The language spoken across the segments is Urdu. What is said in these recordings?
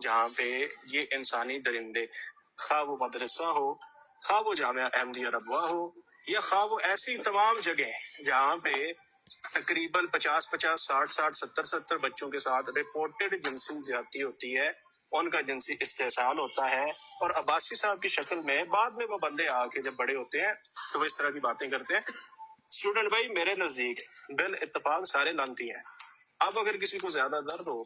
جہاں پہ یہ انسانی درندے، خواہ وہ مدرسہ ہو، خواہ وہ جامعہ احمدیہ ربوہ ہو، یا خواہ وہ ایسی تمام جگہ جہاں پہ تقریباً 50 60 70 بچوں کے ساتھ رپورٹڈ جنسی زیادتی ہوتی ہے، ان کا جنسی استحصال ہوتا ہے، اور عباسی صاحب کی شکل میں بعد میں وہ بندے آ کے جب بڑے ہوتے ہیں تو وہ اس طرح کی باتیں کرتے ہیں۔ اسٹوڈنٹ بھائی میرے نزدیک بال اتفاق سارے لانتی ہیں۔ اب اگر کسی کو زیادہ درد ہو،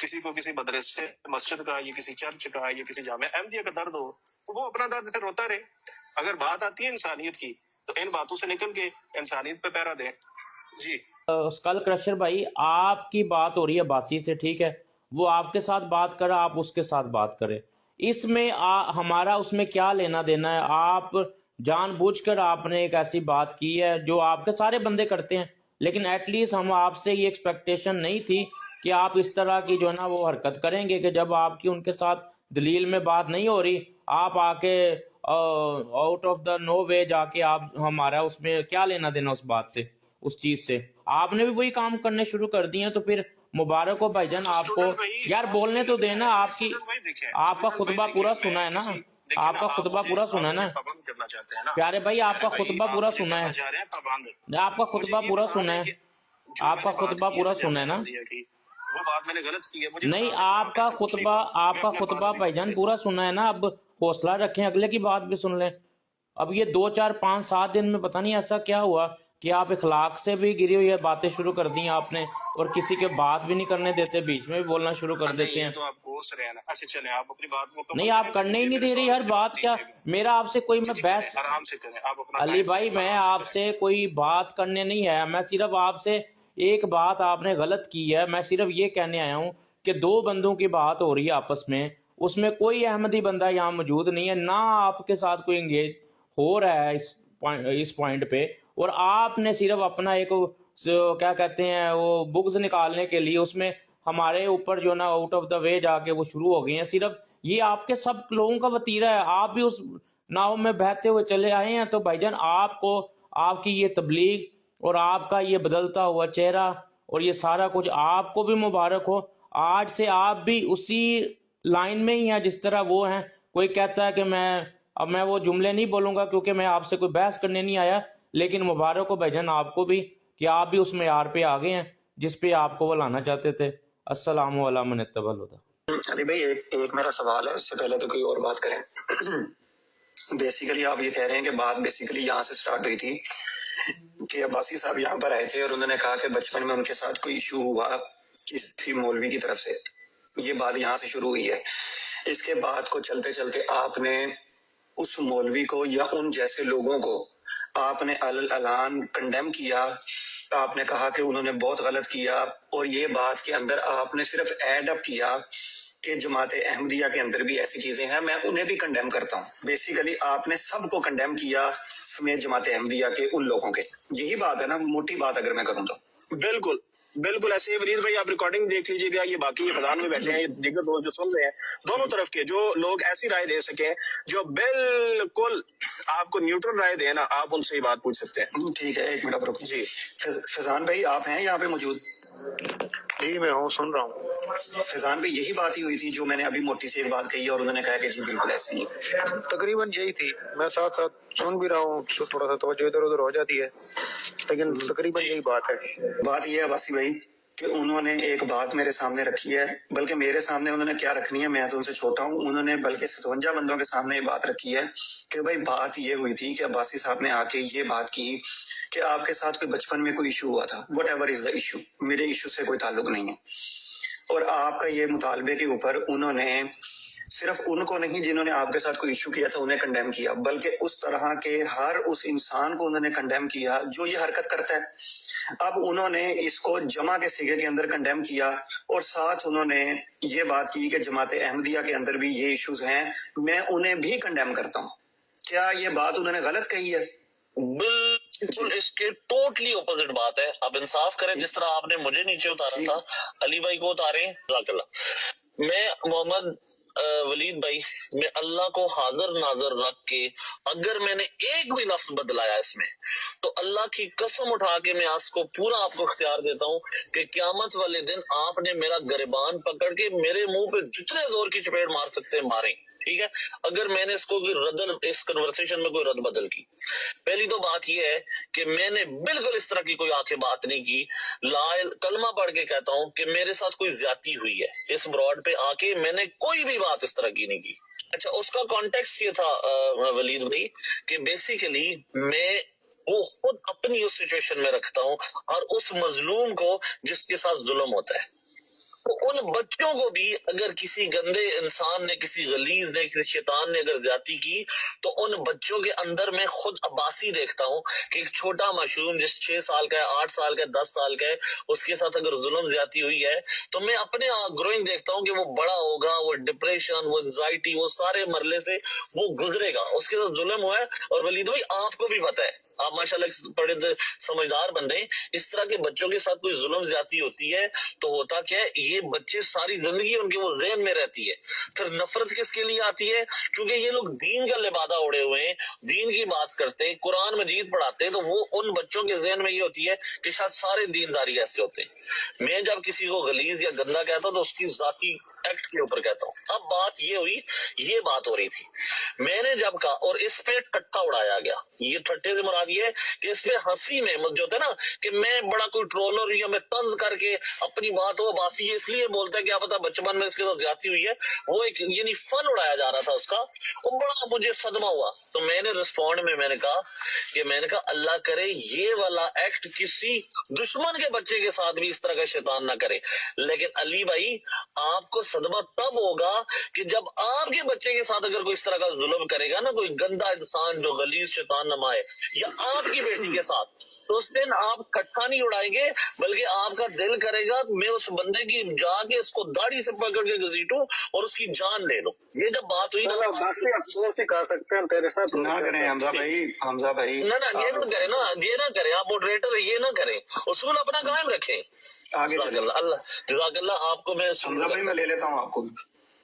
کسی کو کسی مدرسے مسجد کا یا کسی چرچ کا یا کسی جامعہ احمدیہ کا درد ہو تو وہ اپنا درد پھر روتا رہے۔ اگر بات آتی ہے انسانیت کی تو ان باتوں سے نکل کے انسانیت پہ پیرا دیں۔ جی اسکل کرشر بھائی، آپ کی بات ہو رہی ہے باسی سے، ٹھیک ہے، وہ آپ کے ساتھ بات کرے، آپ اس کے ساتھ بات کریں، اس میں ہمارا اس میں کیا لینا دینا ہے؟ آپ جان بوجھ کر آپ نے ایک ایسی بات کی ہے جو آپ کے سارے بندے کرتے ہیں، لیکن ایٹ لیسٹ ہم آپ سے یہ ایکسپیکٹیشن نہیں تھی کہ آپ اس طرح کی جو ہے نا وہ حرکت کریں گے کہ جب آپ کی ان کے ساتھ دلیل میں بات نہیں ہو رہی آپ آ کے آؤٹ آف دا نو وے جا کے آپ ہمارا اس میں کیا لینا دینا اس بات سے، اس چیز سے آپ نے بھی وہی کام کرنے شروع کر دیے ہیں۔ تو پھر مبارک ہو بھائی جان آپ کو، یار بولنے تو دینا، آپ کا خطبہ پورا سنا ہے نا، آپ کا خطبہ پورا سنا ہے نا پیارے بھائی، آپ کا خطبہ پورا سنا ہے، آپ کا خطبہ پورا سنا ہے، آپ کا خطبہ پورا سنا ہے نا؟ وہ بات میں نے غلط کی ہے، مجھے نہیں، آپ کا خطبہ بھائی جان پورا سنا ہے نا، اب حوصلہ رکھیں، اگلے کی بات بھی سن لیں۔ اب یہ 2 4 5 7 دن میں پتہ نہیں ایسا کیا ہوا کہ آپ اخلاق سے بھی گری ہوئی باتیں شروع کر دی آپ نے، اور کسی کے بات بھی نہیں کرنے دیتے، بیچ میں بھی بولنا شروع کر دیتے ہیں۔ تو آپ کوس رہے ہیں نا، اچھا چلیں آپ اپنی بات مکمل نہیں، آپ کرنے ہی نہیں دے رہی ہر بات، کیا میرا آپ سے کوئی میں بحث، آرام سے کریں آپ اپنا علی بھائی میں آپ سے کوئی بات کرنے نہیں آیا، میں صرف آپ سے ایک بات آپ نے غلط کی ہے، میں صرف یہ کہنے آیا ہوں کہ 2 بندوں کی بات ہو رہی ہے آپس میں، اس میں کوئی احمدی بندہ یہاں موجود نہیں ہے، نہ آپ کے ساتھ کوئی انگیج ہو رہا ہے اس پوائنٹ پہ، اور آپ نے صرف اپنا ایک کیا کہتے ہیں وہ بغض نکالنے کے لیے اس میں ہمارے اوپر جو نا آؤٹ آف دا وے جا کے وہ شروع ہو گئے ہیں۔ صرف یہ آپ کے سب لوگوں کا وتیرہ ہے، آپ بھی اس ناؤ میں بہتے ہوئے چلے آئے ہیں، تو بھائی جان آپ کو آپ کی یہ تبلیغ اور آپ کا یہ بدلتا ہوا چہرہ اور یہ سارا کچھ آپ کو بھی مبارک ہو۔ آج سے آپ بھی اسی لائن میں ہی ہیں جس طرح وہ ہیں۔ کوئی کہتا ہے کہ اب میں وہ جملے نہیں بولوں گا کیونکہ میں آپ سے کوئی بحث کرنے نہیں آیا، لیکن مبارک ہو بھائی جان آپ کو بھی کہ آپ بھی اس معیار پہ آگے ہیں جس پہ آپ کو وہ لانا چاہتے تھے۔ السلام علیکم من اتبع الہدی۔ علی بھائی ایک میرا سوال ہے، اس سے پہلے تو کوئی اور بات کریں۔ بیسیکلی آپ یہ کہہ رہے ہیں کہ بات بیسیکلی یہاں سے سٹارٹ ہوئی تھی کہ عباسی صاحب یہاں پر آئے تھے اور انہوں نے کہا کہ بچپن میں ان کے ساتھ کوئی ایشو ہوا کسی مولوی کی طرف سے، یہ بات یہاں سے شروع ہوئی ہے۔ اس کے بعد کو چلتے چلتے آپ نے اس مولوی کو یا ان جیسے لوگوں کو آپ نے اعلان کنڈیم کیا، آپ نے کہا کہ انہوں نے بہت غلط کیا، اور یہ بات کے اندر آپ نے صرف ایڈ اپ کیا کہ جماعت احمدیہ کے اندر بھی ایسی چیزیں ہیں، میں انہیں بھی کنڈیم کرتا ہوں۔ بیسیکلی آپ نے سب کو کنڈیم کیا سمیت جماعت احمدیہ کے ان لوگوں کے، یہی بات ہے نا، موٹی بات اگر میں کروں تو۔ بالکل بالکل ایسے ہی ولید بھائی آپ ریکارڈنگ دیکھ لیجیے گا، یہ باقی یہ فضان میں بیٹھے ہیں، یہ دیگر دوست جو سن رہے ہیں، دونوں طرف کے جو لوگ ایسی رائے دے سکیں جو بالکل آپ کو نیوٹرل رائے دیں نا، آپ ان سے ہی بات پوچھ سکتے ہیں۔ ٹھیک ہے، ایک منٹ رکو جی فضان بھائی، آپ ہیں یہاں پہ موجود؟ جی میں ہوں، سن رہا ہوں۔ فضان بھائی یہی بات ہی ہوئی تھی جو میں نے ابھی موٹی سی ایک بات کہی اور انہوں نے کہا کہ جی بالکل ایسے ہی، تقریباً یہی تھی، میں ساتھ ساتھ سن بھی رہا ہوں، تھوڑا سا توجہ ادھر ادھر ہو جاتی ہے، لیکن تقریباً یہی بات ہے۔ بات یہ ہے عباسی بھائی کہ انہوں نے ایک بات میرے سامنے رکھی ہے، بلکہ میرے سامنے انہوں نے کیا رکھنی ہے، میں تو ان سے چھوٹا ہوں، انہوں نے بلکہ 57 بندوں کے سامنے یہ بات رکھی ہے کہ بھائی بات یہ ہوئی تھی کہ عباسی صاحب نے آ کے یہ بات کی کہ آپ کے ساتھ کوئی بچپن میں کوئی ایشو ہوا تھا، what ever is the issue, میرے ایشو سے کوئی تعلق نہیں ہے، اور آپ کا یہ مطالبے کے اوپر انہوں نے صرف ان کو نہیں جنہوں نے آپ کے ساتھ کوئی ایشو کیا تھا انہیں کنڈیم کیا، بلکہ اس طرح کے ہر اس انسان کو انہوں نے کنڈیم کیا جو یہ حرکت کرتا ہے۔ اب انہوں نے اس کو جمع کے صیغے کے اندر کنڈیم کیا، اور ساتھ انہوں نے یہ بات کی کہ جماعت احمدیہ کے اندر بھی یہ ایشوز ہیں، میں انہیں بھی کنڈیم کرتا ہوں۔ کیا یہ بات انہوں نے غلط کہی ہے؟ بالکل اس کے ٹوٹلی اپوزٹ بات ہے۔ اب انصاف کریں، جس طرح آپ نے مجھے نیچے اتارا تھا علی بھائی کو اتاریں۔ جزاک اللہ۔ میں محمد ولید بھائی میں اللہ کو حاضر ناظر رکھ کے اگر میں نے ایک بھی لفظ بدلایا اس میں تو اللہ کی قسم اٹھا کے میں آج کو پورا آپ کو اختیار دیتا ہوں کہ قیامت والے دن آپ نے میرا گریبان پکڑ کے میرے منہ پہ جتنے زور کی چپیڑ مار سکتے ہیں ماریں، ٹھیک ہے، اگر میں نے اس کو اس کنورسیشن میں کوئی رد بدل کی۔ پہلی تو بات یہ ہے کہ میں نے بالکل اس طرح کی کوئی آ کے بات نہیں کی، کلمہ پڑھ کے کہتا ہوں کہ میرے ساتھ کوئی زیادتی ہوئی ہے، اس براڈ پہ آ کے میں نے کوئی بھی بات اس طرح کی نہیں کی۔ اچھا، اس کا کانٹیکسٹ یہ تھا ولید بھائی کہ بیسیکلی میں وہ خود اپنی اس سچویشن میں رکھتا ہوں اور اس مظلوم کو جس کے ساتھ ظلم ہوتا ہے، تو ان بچوں کو بھی اگر کسی گندے انسان نے، کسی غلیظ نے، کسی شیطان نے اگر زیادتی کی تو ان بچوں کے اندر میں خود عباسی دیکھتا ہوں کہ ایک چھوٹا معصوم جس 6 سال کا ہے، 8 سال کا ہے، 10 سال کا ہے، اس کے ساتھ اگر ظلم زیادتی ہوئی ہے تو میں اپنے گروئنگ دیکھتا ہوں کہ وہ بڑا ہوگا، وہ ڈپریشن، وہ انزائٹی، وہ سارے مرلے سے وہ گزرے گا، اس کے ساتھ ظلم ہوا ہے۔ اور ولید بھائی آپ کو بھی پتہ ہے، آپ ماشاءاللہ بڑے سمجھدار بندے ہیں، اس طرح کے بچوں کے ساتھ کوئی ظلم زیادتی ہوتی ہے تو ہوتا کیا ہے، یہ بچے ساری زندگی ان کے وہ ذہن میں رہتی ہے۔ پھر نفرت کس کے لیے آتی ہے؟ کیونکہ یہ لوگ دین کا لبادہ اڑے ہوئے ہیں، دین کی بات کرتے ہیں، قرآن مجید پڑھاتے ہیں، تو وہ ان بچوں کے ذہن میں یہ ہوتی ہے کہ شاید سارے دینداری ایسے ہوتے ہیں۔ میں جب کسی کو غلیظ یا گندا کہتا ہوں تو اس کی ذاتی ایکٹ کے اوپر کہتا ہوں۔ اب بات یہ ہوئی، یہ بات ہو رہی تھی، میں نے جب کہا اور اس پہ ٹٹا اڑایا گیا، یہ ٹھٹے سے مراد یہ ہے کہ اس پہ ہنسی میں جو ہوتا ہے نا کہ میں بڑا کوئی ٹرولر یا میں طنز کر کے اپنی بات وہ باسی اس لیے بولتا ہے کہ آپ پتا بچپن میں اس کے ساتھ زیادتی ہوئی ہے، وہ ایک یعنی فن اڑایا جا رہا تھا اس کا، وہ بڑا مجھے صدمہ ہوا۔ تو میں نے رسپونڈ میں نے کہا اللہ کرے یہ والا ایکٹ کسی دشمن کے بچے کے ساتھ بھی اس طرح کا شیطان نہ کرے۔ لیکن علی بھائی آپ کو صدمہ تب ہوگا کہ جب آپ کے بچے کے ساتھ اگر کوئی اس طرح کا ظلم کرے گا نا، کوئی گندا انسان جو غلیظ شیطان نما ہے، یا آپ کی بیٹی کے ساتھ، تو اس دن آپ کٹھا نہیں اڑائیں گے بلکہ آپ کا دل کرے گا میں اس بندے کی جا کے اس کو داڑھی سے پکڑ کے گھسیٹوں اور اس کی جان لے لوں۔ یہ جب بات ہوئی نا، افسوس ہی کر سکتے ہیں تیرے ساتھ نہ کریں حمزہ بھائی نہ یہ نہ کریں نا، یہ نہ کریں، آپ موڈریٹر یہ نہ کریں، اصول اپنا قائم رکھیں۔ آگے چلیں۔ جزاک اللہ آپ کو میں حمزہ بھائی میں لے لیتا ہوں آپ کو،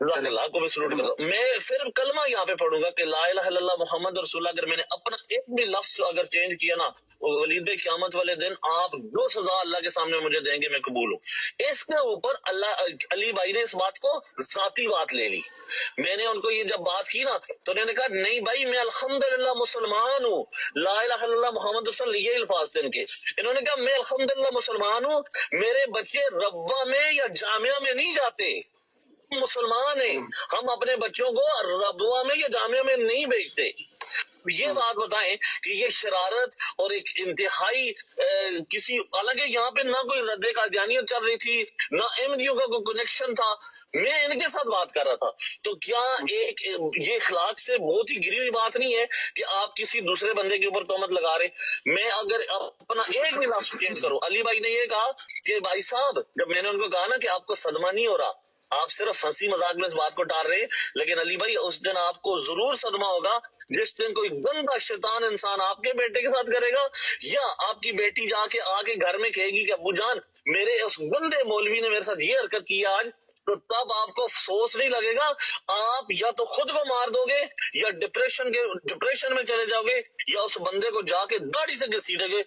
اللہ کو میں سلوٹ کرتا ہوں۔ میں پھر کلمہ یہاں پہ پڑھوں گا کہ لا الہ الا اللہ محمد رسول اللہ۔ اگر میں نے اپنا ایک بھی لفظ اگر چینج کیا نا، ولید قیامت والے دن آپ جو سزا اللہ کے سامنے مجھے دیں گے میں قبول ہوں۔ اس کے اوپر علی بھائی نے اس بات کو ذاتی بات لے لی۔ میں نے ان کو یہ جب بات کی نا تو انہوں نے کہا نہیں بھائی میں الحمدللہ مسلمان ہوں، لا الہ الا اللہ محمد رسول اللہ، یہ الفاظ تھے ان کے۔ انہوں نے کہا میں الحمدللہ مسلمان ہوں، میرے بچے ربوہ میں یا جامعہ میں نہیں جاتے، مسلمان ہیں، ہم اپنے بچوں کو ربوہ میں یا جامعہ میں نہیں بھیجتے۔ یہ بات بتائیں کہ یہ شرارت اور ایک انتہائی کسی، حالانکہ یہاں پہ نہ کوئی رد قادیانیت چل رہی تھی، نہ احمدیوں کا کوئی کنیکشن تھا، میں ان کے ساتھ بات کر رہا تھا۔ تو کیا ایک یہ اخلاق سے بہت ہی گری ہوئی بات نہیں ہے کہ آپ کسی دوسرے بندے کے اوپر تہمت لگا رہے؟ میں اگر اپنا ایک بھی لفظ چینج کروں، علی بھائی نے یہ کہا کہ بھائی صاحب، جب میں نے ان کو کہا نا کہ آپ کو صدمہ نہیں ہو رہا، آپ صرف ہنسی مذاق میں اس بات کو ٹال رہے ہیں، لیکن علی بھائی اس دن آپ کو ضرور صدمہ ہوگا جس دن کوئی گندا شیطان انسان آپ کے بیٹے کے ساتھ کرے گا، یا آپ کی بیٹی جا کے آگے گھر میں کہے گی کہ ابو جان میرے اس گندے مولوی نے میرے ساتھ یہ حرکت کی آج، تو تب آپ کو افسوس نہیں لگے گا، آپ یا تو خود کو مار دو گے یا ڈپریشن میں چلے جاؤ گے، یا اس بندے کو جا کے داڑھی سے گھسیٹے گے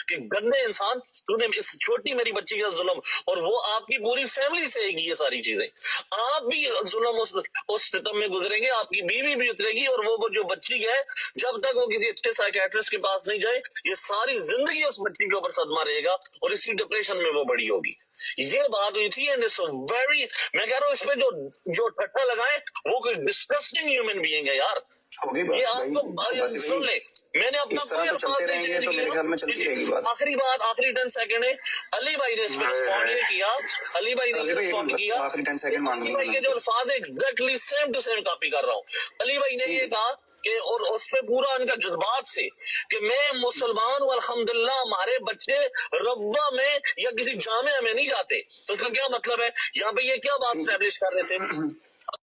کہ گندے انسان تو نے اس چھوٹی میری بچی کا ظلم، اور وہ آپ کی پوری فیملی سے گی یہ ساری چیزیں، آپ بھی ظلم اس ستم میں گزریں گے، آپ کی بیوی بھی اترے گی، اور وہ جو بچی ہے جب تک وہ کسی اچھے سائیکیٹرسٹ کے پاس نہیں جائے یہ ساری زندگی اس بچی کے اوپر صدمہ رہے گا اور اسی ڈپریشن میں وہ بڑی ہوگی۔ یہ بات ہوئی تھی، میں کہہ رہا ہوں اس پہ جو ٹھٹا لگائے وہ کوئی ڈسکسٹنگ ہیومن بینگ ہے یار۔ یہ آپ کو سن لے، میں نے اپنا کوئی الفاظ نہیں، آخری بات، آخری 10 سیکنڈ ہے، علی بھائی نے اس پہ رسپونڈ یہ کیا، علی بھائی نے رسپونڈ کیا، علی بھائی کے جو الفاظ exactly same to same copy کر رہا ہوں۔ علی بھائی نے یہ کہا کہ اور اس پہ پورا ان کا جذبات سے کہ میں مسلمان ہوں الحمدللہ، ہمارے بچے ربوہ میں یا کسی جامعہ میں نہیں جاتے۔ تو اس کا کیا مطلب ہے؟ یہاں پہ یہ کیا بات اسٹیبلش کر رہے تھے